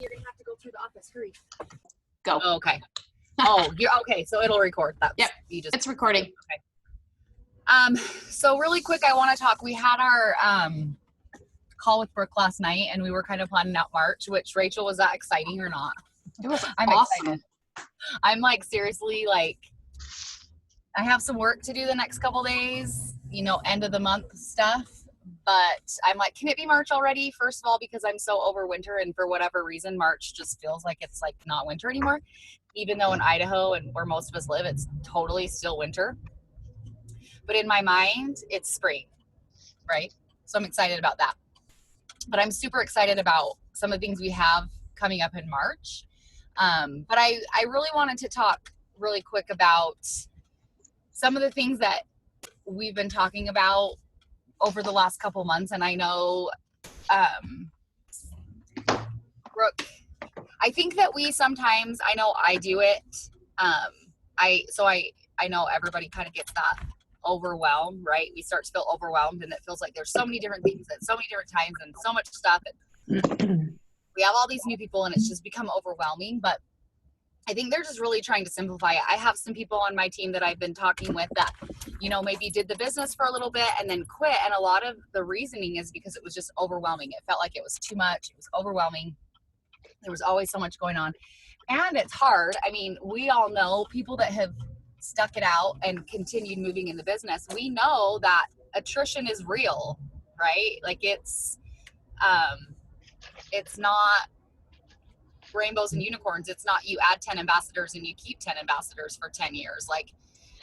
You're going to have to go through the office. Hurry. Go. Oh, okay. Oh, you're okay. So it'll record. That's, yep. It's recording. Okay. So really quick, I want to talk. We had our call with Brooke last night, and we were kind of planning out March. Which, Rachel, was that exciting or not? It was I'm awesome. excited. I'm like, seriously, like, I have some work to do the next couple days. You know, end of the month stuff. But I'm like, can it be March already? First of all, because I'm so over winter, and for whatever reason, March just feels like it's like not winter anymore. Even though in Idaho and where most of us live, it's totally still winter. But in my mind, it's spring, right? So I'm excited about that. But I'm super excited about some of the things we have coming up in March. But I really wanted to talk really quick about some of the things that we've been talking about over the last couple months. And I know, Brooke, I think that we sometimes, I know I do it. I know everybody kind of gets that overwhelmed, right? We start to feel overwhelmed, and it feels like there's so many different things at so many different times and so much stuff. And we have all these new people, and it's just become overwhelming. But I think they're just really trying to simplify it. I have some people on my team that I've been talking with that, you know, maybe did the business for a little bit and then quit. And a lot of the reasoning is because it was just overwhelming. It felt like it was too much. It was overwhelming. There was always so much going on. And it's hard. I mean, we all know people that have stuck it out and continued moving in the business. We know that attrition is real, right? Like it's not rainbows and unicorns. It's not you add 10 ambassadors and you keep 10 ambassadors for 10 years. Like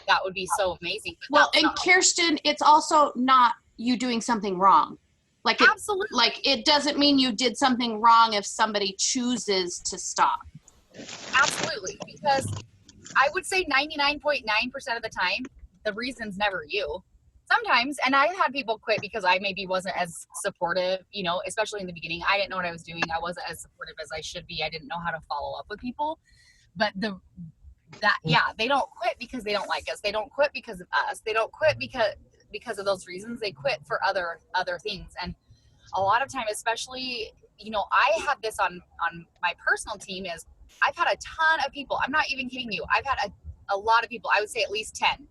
that would be so amazing. Well, and Kirsten, it's also not you doing something wrong. Like absolutely. Like it doesn't mean you did something wrong if somebody chooses to stop. Absolutely. Because I would say 99.9% of the time, the reason's never you. Sometimes, and I've had people quit because I maybe wasn't as supportive, you know, especially in the beginning. I didn't know what I was doing. I wasn't as supportive as I should be. I didn't know how to follow up with people. But they don't quit because they don't like us. They don't quit because of us. They don't quit because of those reasons. They quit for other things. And a lot of time, especially, you know, I have this on my personal team is I've had a ton of people. I'm not even kidding you. I've had a lot of people, I would say at least 10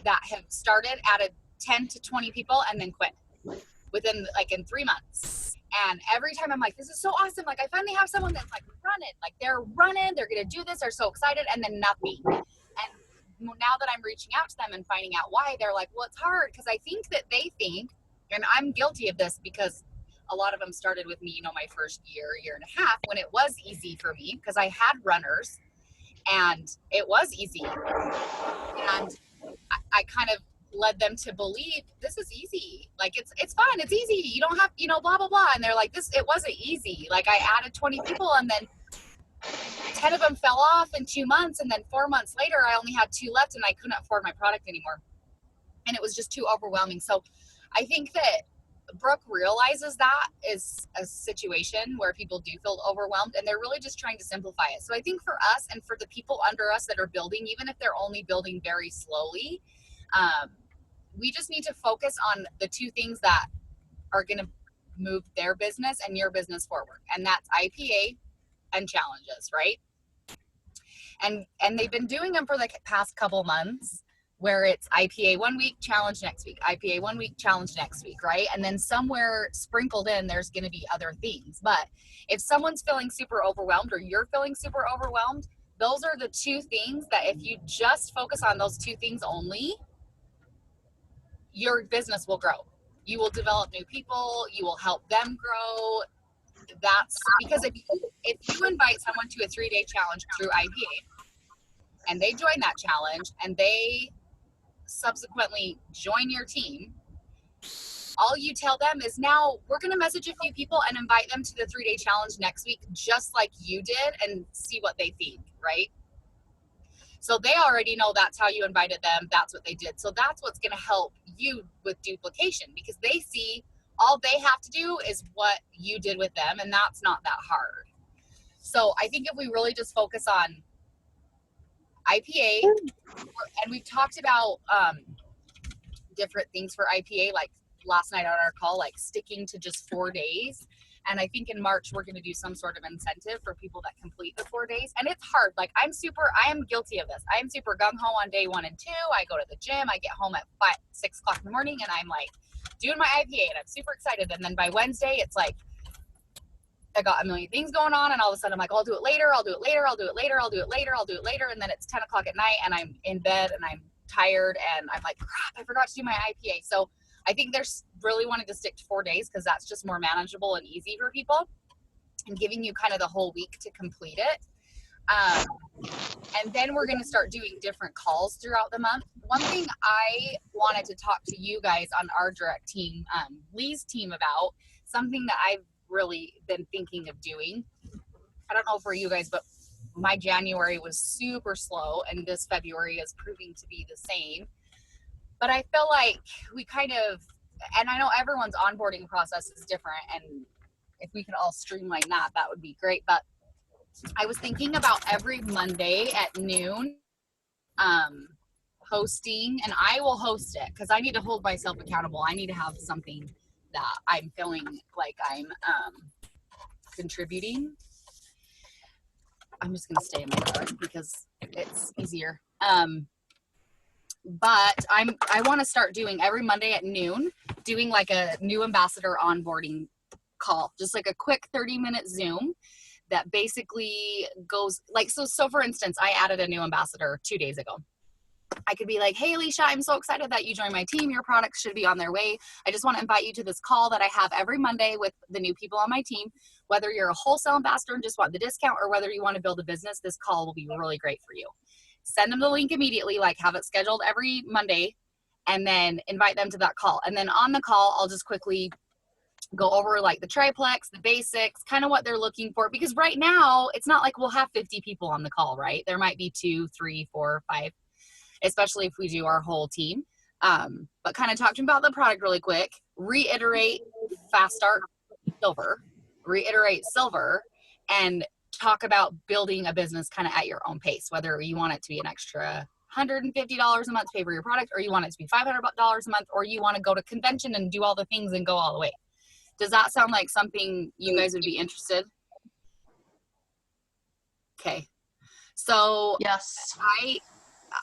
that have started at a 10 to 20 people and then quit within like in 3 months. And every time I'm like, this is so awesome. Like I finally have someone that's like running, like they're going to do this. They're so excited. And then nothing. And now that I'm reaching out to them and finding out why, they're like, well, it's hard. Cause I think that they think, and I'm guilty of this because a lot of them started with me, you know, my first year and a half when it was easy for me because I had runners and it was easy. And I kind of led them to believe this is easy. Like it's fun. It's easy. You don't have, you know, blah, blah, blah. And they're like, it wasn't easy. Like I added 20 people and then 10 of them fell off in 2 months. And then 4 months later, I only had 2 left and I couldn't afford my product anymore. And it was just too overwhelming. So I think that Brooke realizes that is a situation where people do feel overwhelmed and they're really just trying to simplify it. So I think for us and for the people under us that are building, even if they're only building very slowly, we just need to focus on the 2 things that are going to move their business and your business forward. And that's IPA and challenges, right? And they've been doing them for the past couple months where it's IPA 1 week, challenge next week, IPA 1 week, challenge next week, right? And then somewhere sprinkled in, there's going to be other things. But if someone's feeling super overwhelmed or you're feeling super overwhelmed, those are the 2 things that if you just focus on those 2 things only, your business will grow. You will develop new people. You will help them grow. That's because if you invite someone to a 3-day challenge through IPA and they join that challenge and they subsequently join your team, all you tell them is now we're going to message a few people and invite them to the 3-day challenge next week, just like you did, and see what they think, right? So they already know that's how you invited them. That's what they did. So that's what's going to help you with duplication because they see all they have to do is what you did with them. And that's not that hard. So I think if we really just focus on IPA, and we've talked about different things for IPA, like last night on our call, like sticking to just 4 days, And I think in March, we're going to do some sort of incentive for people that complete the 4 days. And it's hard. Like I am guilty of this. I am super gung-ho on day 1 and 2. I go to the gym. I get home at 6 o'clock in the morning and I'm like doing my IPA and I'm super excited. And then by Wednesday, it's like, I got a million things going on and all of a sudden I'm like, I'll do it later. I'll do it later. I'll do it later. I'll do it later. I'll do it later. And then it's 10 o'clock at night and I'm in bed and I'm tired and I'm like, crap, I forgot to do my IPA. So I think there's really wanted to stick to 4 days because that's just more manageable and easy for people and giving you kind of the whole week to complete it. And then we're going to start doing different calls throughout the month. One thing I wanted to talk to you guys on our direct team, Lee's team, about something that I've really been thinking of doing. I don't know for you guys, but my January was super slow and this February is proving to be the same. But I feel like we kind of, and I know everyone's onboarding process is different and if we could all streamline that, that would be great. But I was thinking about every Monday at noon hosting, and I will host it because I need to hold myself accountable. I need to have something that I'm feeling like I'm contributing. I'm just gonna stay in my truck because it's easier. But I want to start doing every Monday at noon, doing like a new ambassador onboarding call, just like a quick 30-minute Zoom that basically goes like, so for instance, I added a new ambassador 2 days ago. I could be like, hey, Alicia, I'm so excited that you joined my team. Your products should be on their way. I just want to invite you to this call that I have every Monday with the new people on my team. Whether you're a wholesale ambassador and just want the discount or whether you want to build a business, this call will be really great for you. Send them the link immediately, like have it scheduled every Monday and then invite them to that call. And then on the call, I'll just quickly go over like the triplex, the basics, kind of what they're looking for. Because right now, it's not like we'll have 50 people on the call, right? There might be 2, 3, 4, 5. Especially if we do our whole team. But kind of talk to them about the product really quick, reiterate fast start silver, reiterate silver, and talk about building a business kind of at your own pace, whether you want it to be an extra $150 a month to pay for your product, or you want it to be $500 a month, or you want to go to convention and do all the things and go all the way. Does that sound like something you guys would be interested? Okay. So yes,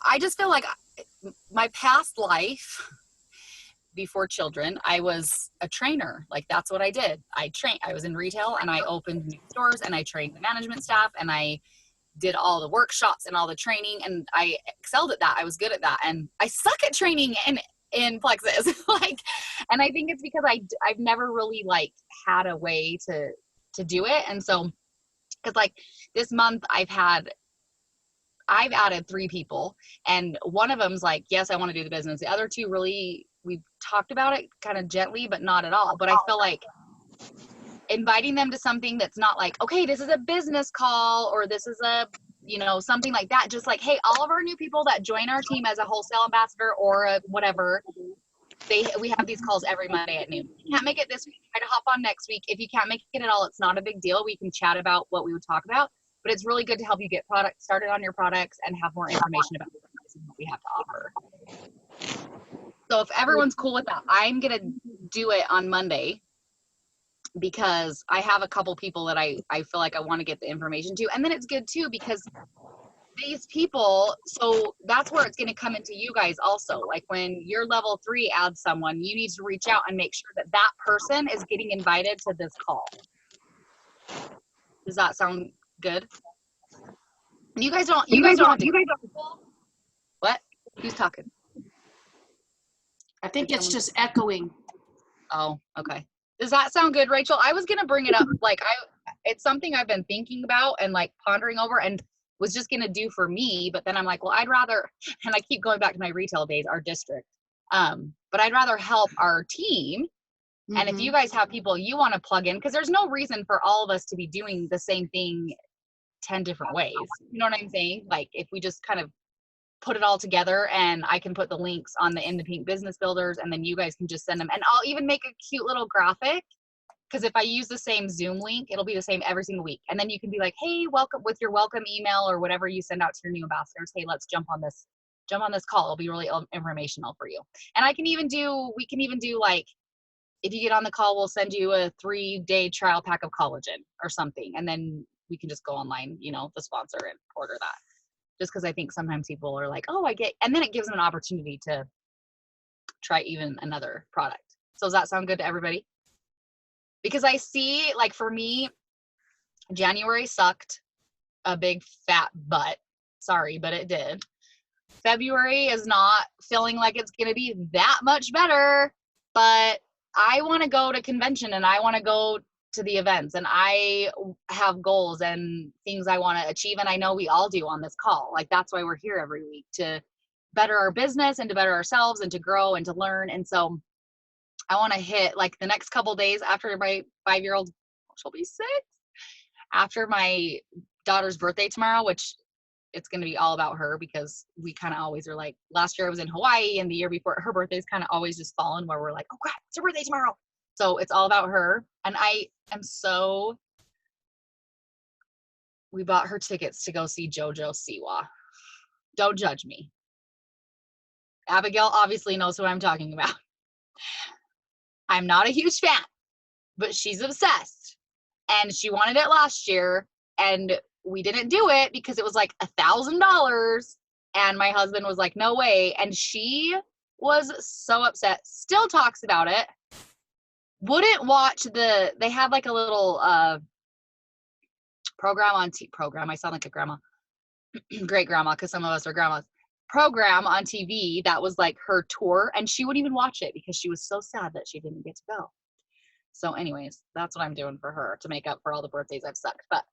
I just feel like my past life before children, I was a trainer. Like that's what I did. I was in retail and I opened new stores and I trained the management staff and I did all the workshops and all the training and I excelled at that. I was good at that. And I suck at training in Plexus. Like, and I think it's because I've never really like had a way to do it. And so, cause like this month I've added 3 people and one of them's like, yes, I want to do the business. The other 2 really, we've talked about it kind of gently, but not at all. But I feel like inviting them to something that's not like, okay, this is a business call or this is a, something like that. Just like, hey, all of our new people that join our team as a wholesale ambassador or a whatever, we have these calls every Monday at noon. If you can't make it this week, try to hop on next week. If you can't make it at all, it's not a big deal. We can chat about what we would talk about. But it's really good to help you get started on your products and have more information about what we have to offer. So if everyone's cool with that, I'm going to do it on Monday because I have a couple people that I feel like I want to get the information to. And then it's good too because these people, so that's where it's going to come into you guys also. Like when your level 3 adds someone, you need to reach out and make sure that that person is getting invited to this call. Does that sound good? And you guys don't what? Who's talking? I think it's just echoing. Oh, okay. Does that sound good, Rachel? I was going to bring it up. Like it's something I've been thinking about and like pondering over and was just going to do for me. But then I'm like, well, I'd rather, and I keep going back to my retail days, our district. But I'd rather help our team. Mm-hmm. And if you guys have people you want to plug in, because there's no reason for all of us to be doing the same thing 10 different ways. You know what I'm saying? Like if we just kind of put it all together and I can put the links on the In the Pink business builders and then you guys can just send them. And I'll even make a cute little graphic because if I use the same Zoom link, it'll be the same every single week. And then you can be like, hey, welcome with your welcome email or whatever you send out to your new ambassadors. Hey, let's jump on this call. It'll be really informational for you. And we can even do like if you get on the call, we'll send you a 3-day trial pack of collagen or something. And then we can just go online, you know, the sponsor, and order that. Just because I think sometimes people are like, oh, and then it gives them an opportunity to try even another product. So does that sound good to everybody? Because I see, like, for me, January sucked a big fat butt. Sorry, but it did. February is not feeling like it's going to be that much better, but I want to go to convention and I want to go to the events, and I have goals and things I want to achieve. And I know we all do on this call. Like, that's why we're here every week, to better our business and to better ourselves and to grow and to learn. And so I want to hit, like, the next couple days after my 5-year-old, she'll be 6, after my daughter's birthday tomorrow, which it's going to be all about her, because we kind of always are like, last year I was in Hawaii, and the year before, her birthday's kind of always just fallen where we're like, oh crap, it's her birthday tomorrow. So it's all about her. And I am we bought her tickets to go see JoJo Siwa. Don't judge me. Abigail obviously knows who I'm talking about. I'm not a huge fan, but she's obsessed, and she wanted it last year, and we didn't do it because it was like $1,000, and my husband was like, no way. And she was so upset, still talks about it, wouldn't watch they had like a little program I sound like a grandma, great grandma, because some of us are grandmas, program on TV that was like her tour, and she wouldn't even watch it because she was so sad that she didn't get to go. So anyways, that's what I'm doing for her to make up for all the birthdays I've sucked. But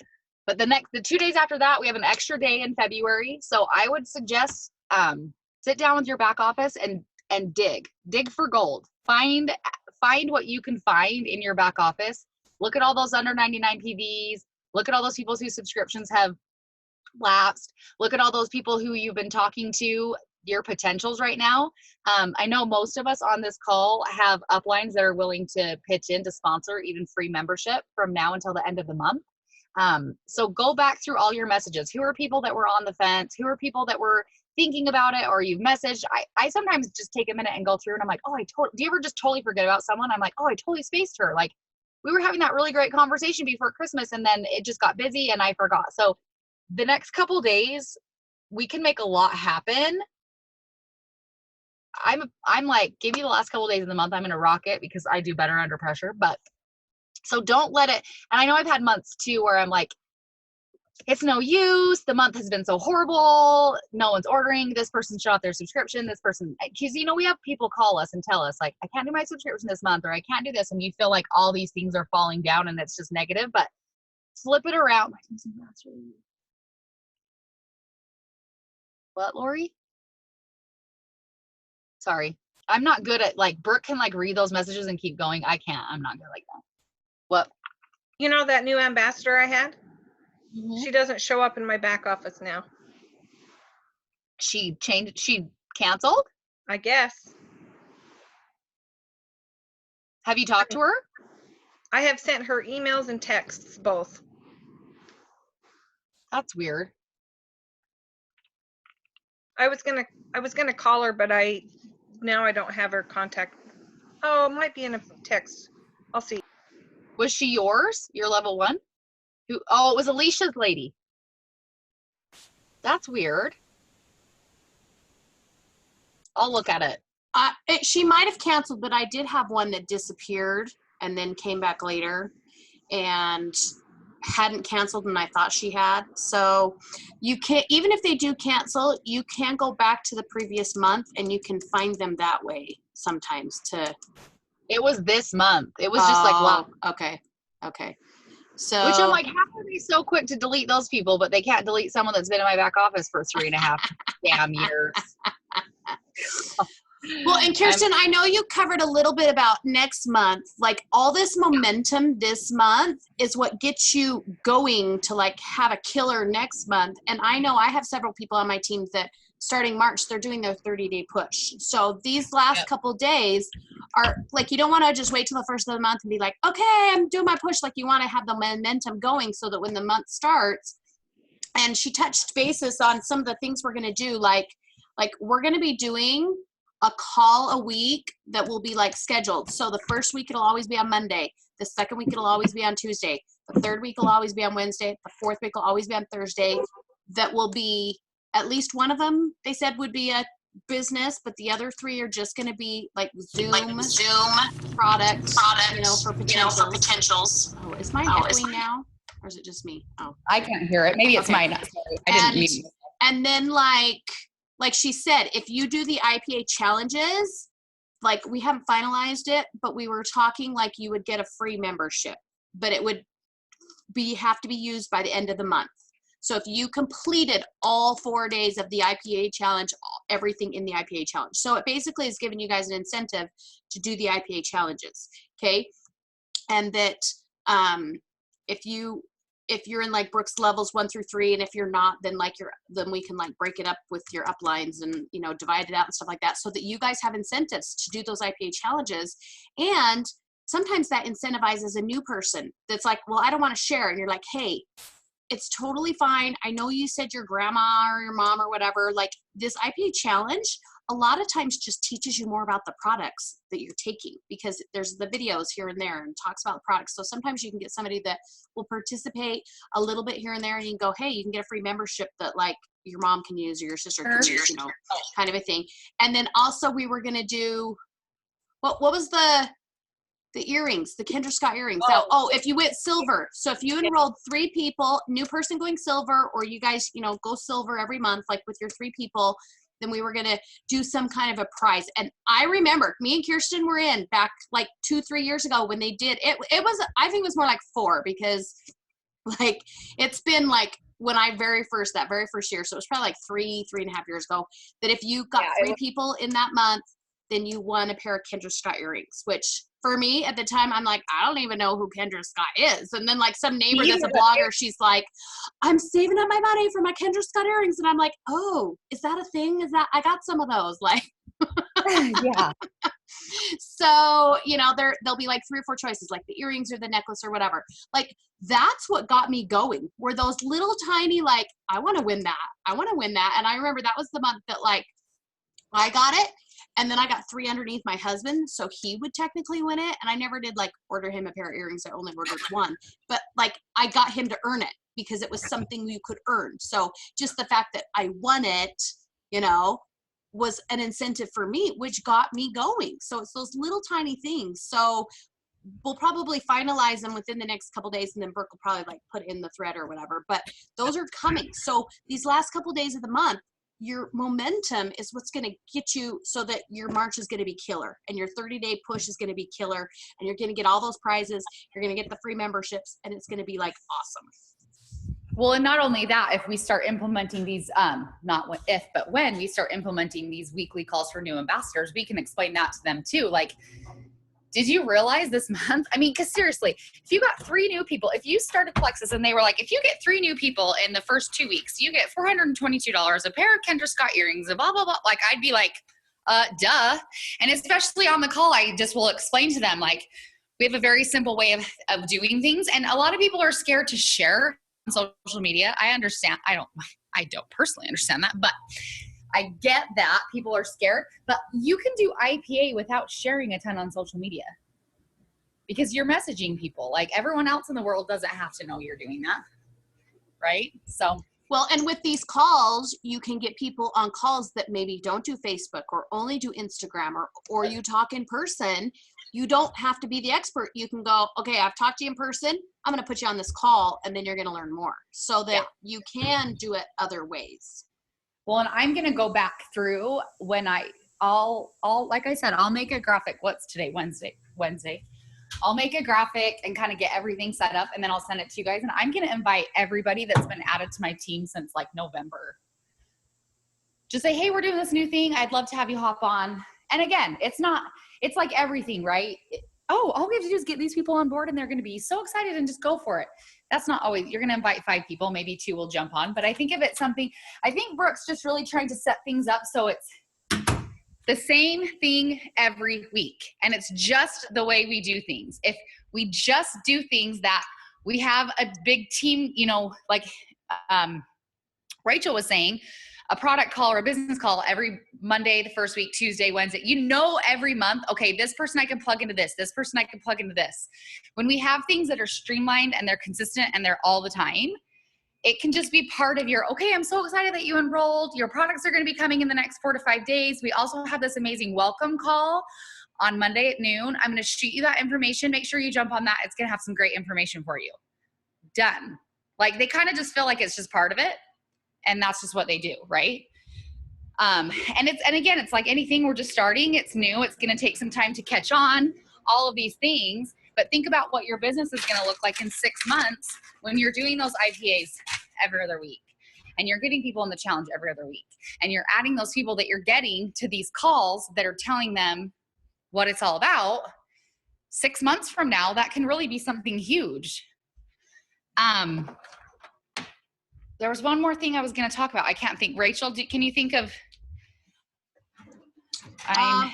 the 2 days after that, we have an extra day in February. So I would suggest sit down with your back office and dig for gold. Find what you can find in your back office. Look at all those under 99 PVs. Look at all those people whose subscriptions have lapsed. Look at all those people who you've been talking to, your potentials right now. I know most of us on this call have uplines that are willing to pitch in to sponsor even free membership from now until the end of the month. So go back through all your messages. Who are people that were on the fence? Who are people that were thinking about it, or you've messaged? I sometimes just take a minute and go through, and I'm like, oh, do you ever just totally forget about someone? I'm like, oh, I totally spaced her. Like, we were having that really great conversation before Christmas, and then it just got busy and I forgot. So the next couple days, we can make a lot happen. I'm like, give me the last couple days of the month. I'm going to rock it because I do better under pressure. But so don't let it. And I know I've had months too where I'm like, it's no use. The month has been so horrible. No one's ordering. This person shut off their subscription. This person, because, you know, we have people call us and tell us like, I can't do my subscription this month, or I can't do this. And you feel like all these things are falling down and it's just negative, but flip it around. What, Lori? Sorry. I'm not good at, like, Brooke can like read those messages and keep going. I can't. I'm not good like that. What? You know that new ambassador I had? Mm-hmm. She doesn't show up in my back office now. She canceled? I guess. Have you talked to her? I have sent her emails and texts both. That's weird. I was gonna call her, but now I don't have her contact. Oh, it might be in a text. I'll see. Was she yours? Your level 1? Oh, it was Alicia's lady. That's weird. I'll look at it. She might have canceled, but I did have one that disappeared and then came back later and hadn't canceled, and I thought she had. So you can't, even if they do cancel, you can go back to the previous month and you can find them that way sometimes to. It was this month. It was just like, wow. Okay. So, which I'm like, how are they so quick to delete those people, but they can't delete someone that's been in my back office for 3.5 damn years. Well, and Kirsten, I know you covered a little bit about next month. Like, all this momentum this month is what gets you going to like have a killer next month. And I know I have several people on my team that starting March, they're doing their 30-day push. So these last couple days are like, you don't want to just wait till the first of the month and be like, okay, I'm doing my push. Like, you want to have the momentum going so that when the month starts. And she touched basis on some of the things we're going to do. Like we're going to be doing a call a week that will be like scheduled. So the first week it'll always be on Monday. The second week it'll always be on Tuesday. The third week will always be on Wednesday. The fourth week will always be on Thursday. That will be at least one of them, they said, would be a business, but the other 3 are just going to be like Zoom product, for potentials. Oh, is mine echoing now? Or is it just me? Oh, I can't hear it. Maybe it's mine. Sorry, I didn't mute it. And then like she said, if you do the IPA challenges, like we haven't finalized it, but we were talking like you would get a free membership, but it would have to be used by the end of the month. So if you completed all 4 days of the IPA challenge, everything in the IPA challenge. So it basically is giving you guys an incentive to do the IPA challenges. Okay. And that, if you're in like Brooke's levels 1 through 3, and if you're not, then then we can like break it up with your uplines and, divide it out and stuff like that, so that you guys have incentives to do those IPA challenges. And sometimes that incentivizes a new person that's like, well, I don't want to share. And you're like, hey, it's totally fine. I know you said your grandma or your mom or whatever, like this IPA challenge, a lot of times just teaches you more about the products that you're taking, because there's the videos here and there and talks about the products. So sometimes you can get somebody that will participate a little bit here and there, and you can go, hey, you can get a free membership that like your mom can use or your sister can use, kind of a thing. And then also we were going to do, what was the earrings, the Kendra Scott earrings. If you went silver. So if you enrolled 3 people, new person going silver, or you guys, go silver every month, like with your 3 people, then we were going to do some kind of a prize. And I remember me and Kirsten were in back like 2-3 years ago when they did it. It was, I think it was more like 4, because like it's been like when that very first year. So it was probably like 3.5 years ago, that if you got 3 people in that month, then you won a pair of Kendra Scott earrings, which for me at the time, I'm like, I don't even know who Kendra Scott is. And then like some neighbor that's a blogger, she's like, I'm saving up my money for my Kendra Scott earrings. And I'm like, oh, is that a thing? I got some of those, like. Yeah. So, there'll be like 3 or 4 choices, like the earrings or the necklace or whatever. Like that's what got me going, were those little tiny, like, I want to win that. And I remember that was the month that like I got it. And then I got 3 underneath my husband, so he would technically win it. And I never did like order him a pair of earrings. I only ordered 1. But like I got him to earn it because it was something you could earn. So just the fact that I won it, was an incentive for me, which got me going. So it's those little tiny things. So we'll probably finalize them within the next couple days, and then Brooke will probably like put in the thread or whatever. But those are coming. So these last couple days of the month, your momentum is what's going to get you so that your March is going to be killer, and your 30-day push is going to be killer, and you're going to get all those prizes. You're going to get the free memberships, and it's going to be like awesome. Well, and not only that, if we start implementing these, not if, but when we start implementing these weekly calls for new ambassadors, we can explain that to them too. Like, did you realize this month? I mean, because seriously, if you got 3 new people, if you started Plexus and they were like, if you get 3 new people in the first 2 weeks, you get $422, a pair of Kendra Scott earrings, blah, blah, blah. Like, I'd be like, duh. And especially on the call, I just will explain to them, like, we have a very simple way of doing things. And a lot of people are scared to share on social media. I understand. I don't personally understand that, but I get that people are scared, but you can do IPA without sharing a ton on social media, because you're messaging people. Like, everyone else in the world doesn't have to know you're doing that. Right? So, well, and with these calls, you can get people on calls that maybe don't do Facebook or only do Instagram, or you talk in person. You don't have to be the expert. You can go, okay, I've talked to you in person. I'm going to put you on this call, and then you're going to learn more, so that you can do it other ways. Well, and I'm going to go back through when I'll, like I said, I'll make a graphic. What's today? Wednesday. I'll make a graphic and kind of get everything set up, and then I'll send it to you guys. And I'm going to invite everybody that's been added to my team since like November. Just say, hey, we're doing this new thing. I'd love to have you hop on. And again, it's like everything, right? All we have to do is get these people on board, and they're going to be so excited and just go for it. That's not always, you're going to invite 5 people, maybe 2 will jump on. But I think of it something, I think Brooke's just really trying to set things up so it's the same thing every week. And it's just the way we do things. If we just do things that we have a big team, like Rachel was saying, a product call or a business call every Monday, the first week, Tuesday, Wednesday, every month, okay, this person I can plug into this person I can plug into this. When we have things that are streamlined and they're consistent and they're all the time, it can just be part of your, okay, I'm so excited that you enrolled. Your products are going to be coming in the next 4 to 5 days. We also have this amazing welcome call on Monday at noon. I'm going to shoot you that information. Make sure you jump on that. It's going to have some great information for you. Done. Like they kind of just feel like it's just part of it. And that's just what they do, right? And again, it's like anything, we're just starting. It's new. It's going to take some time to catch on, all of these things. But think about what your business is going to look like in 6 months when you're doing those IPAs every other week. And you're getting people in the challenge every other week. And you're adding those people that you're getting to these calls that are telling them what it's all about. 6 months from now, that can really be something huge. There was one more thing I was going to talk about. I can't think. Rachel, can you think of?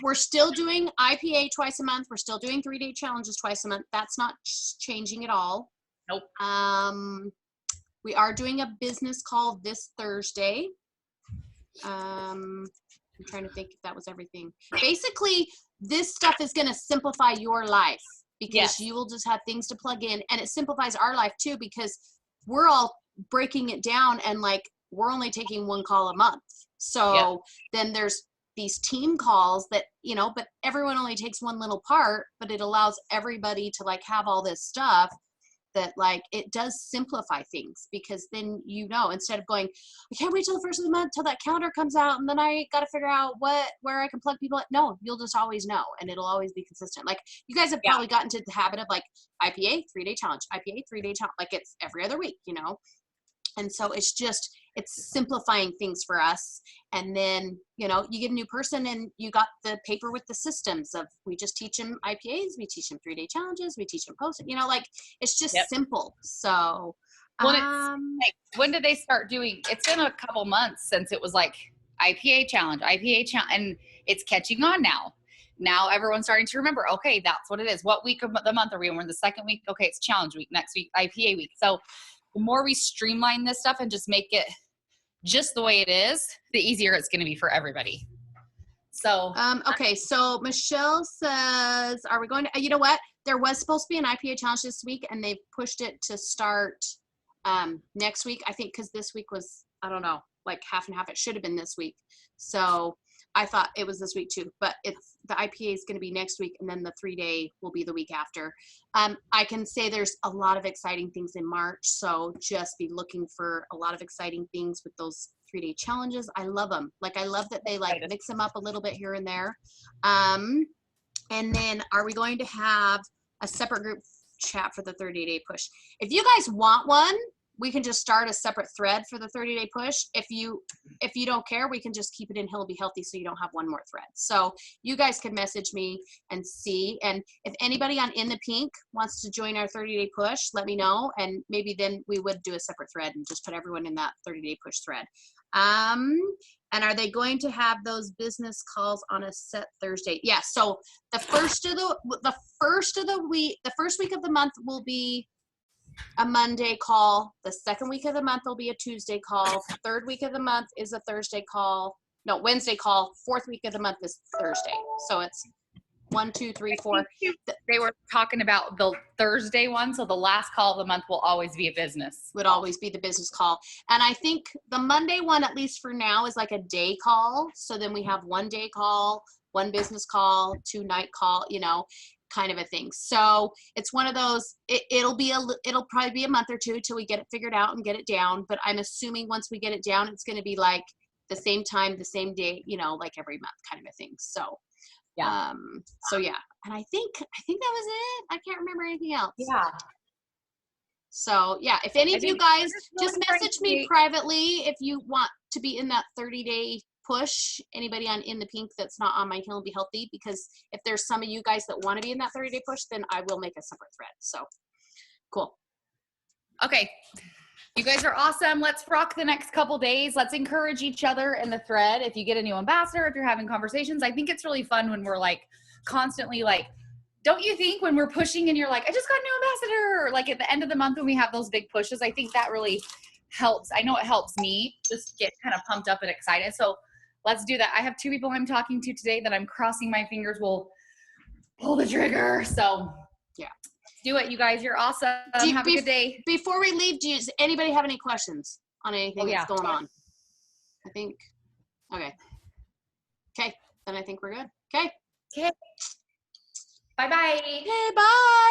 We're still doing IPA twice a month. We're still doing 3-day challenges twice a month. That's not changing at all. Nope. We are doing a business call this Thursday. I'm trying to think if that was everything. Basically, this stuff is going to simplify your life because you will just have things to plug in, and it simplifies our life too because we're all breaking it down and like we're only taking 1 call a month. So then there's these team calls that, but everyone only takes one little part, but it allows everybody to like have all this stuff that like it does simplify things because then instead of going, I can't wait till the first of the month till that calendar comes out and then I got to figure out where I can plug people at. No, you'll just always know and it'll always be consistent. Like you guys have probably gotten to the habit of like IPA 3-day challenge, IPA 3-day challenge, like it's every other week, And so it's simplifying things for us. And then, you get a new person and you got the paper with the systems of, we just teach them IPAs, we teach them 3-day challenges, we teach them post, like it's just simple. So, when did they start doing, it's been a couple months since it was like IPA challenge, and it's catching on now. Now everyone's starting to remember, okay, that's what it is. What week of the month are we in? We're in the second week. Okay, it's challenge week. Next week, IPA week. So the more we streamline this stuff and just make it just the way it is, the easier it's going to be for everybody. So, okay. So Michelle says, are we going to, you know what? There was supposed to be an IPA challenge this week and they pushed it to start next week. I think because this week was, I don't know, like half and half. It should have been this week. So I thought it was this week too, but the IPA is going to be next week and then the 3-day will be the week after. I can say there's a lot of exciting things in March. So just be looking for a lot of exciting things with those 3-day challenges. I love them. Like, I love that they like mix them up a little bit here and there. And then are we going to have a separate group chat for the 30-day push? If you guys want one, we can just start a separate thread for the 30-day push. If you don't care, we can just keep it in He'll Be Healthy so you don't have one more thread. So you guys can message me and see. And if anybody on In the Pink wants to join our 30-day push, let me know. And maybe then we would do a separate thread and just put everyone in that 30-day push thread. And are they going to have those business calls on a set Thursday? Yeah. So the first week of the month will be a Monday call. The second week of the month will be a Tuesday call. Third week of the month is a Thursday call. No, Wednesday call. Fourth week of the month is Thursday. So it's 1, 2, 3, 4. They were talking about the Thursday one. So the last call of the month will always be a business. Would always be the business call. And I think the Monday one, at least for now, is like a day call. So then we have 1 day call, 1 business call, 2 night call, kind of a thing. So it's one of those, it'll probably be a month or 2 till we get it figured out and get it down. But I'm assuming once we get it down, it's going to be like the same time, the same day, like every month kind of a thing. So, yeah. And I think that was it. I can't remember anything else. Yeah. So yeah, if any of you guys just message me privately if you want to be in that 30-day push, anybody on In the Pink that's not on my He'll Be Healthy, because if there's some of you guys that want to be in that 30-day push, then I will make a separate thread. So cool. Okay. You guys are awesome. Let's rock the next couple days. Let's encourage each other in the thread. If you get a new ambassador, if you're having conversations, I think it's really fun when we're like constantly like, don't you think when we're pushing and you're like, I just got a new ambassador, like at the end of the month when we have those big pushes, I think that really helps. I know it helps me just get kind of pumped up and excited. So let's do that. I have 2 people I'm talking to today that I'm crossing my fingers will pull the trigger. So yeah, do it, you guys. You're awesome. Have a good day. Before we leave, does anybody have any questions on anything that's going on? I think, okay. Okay, then I think we're good. Okay. Okay. Bye-bye. Okay, bye.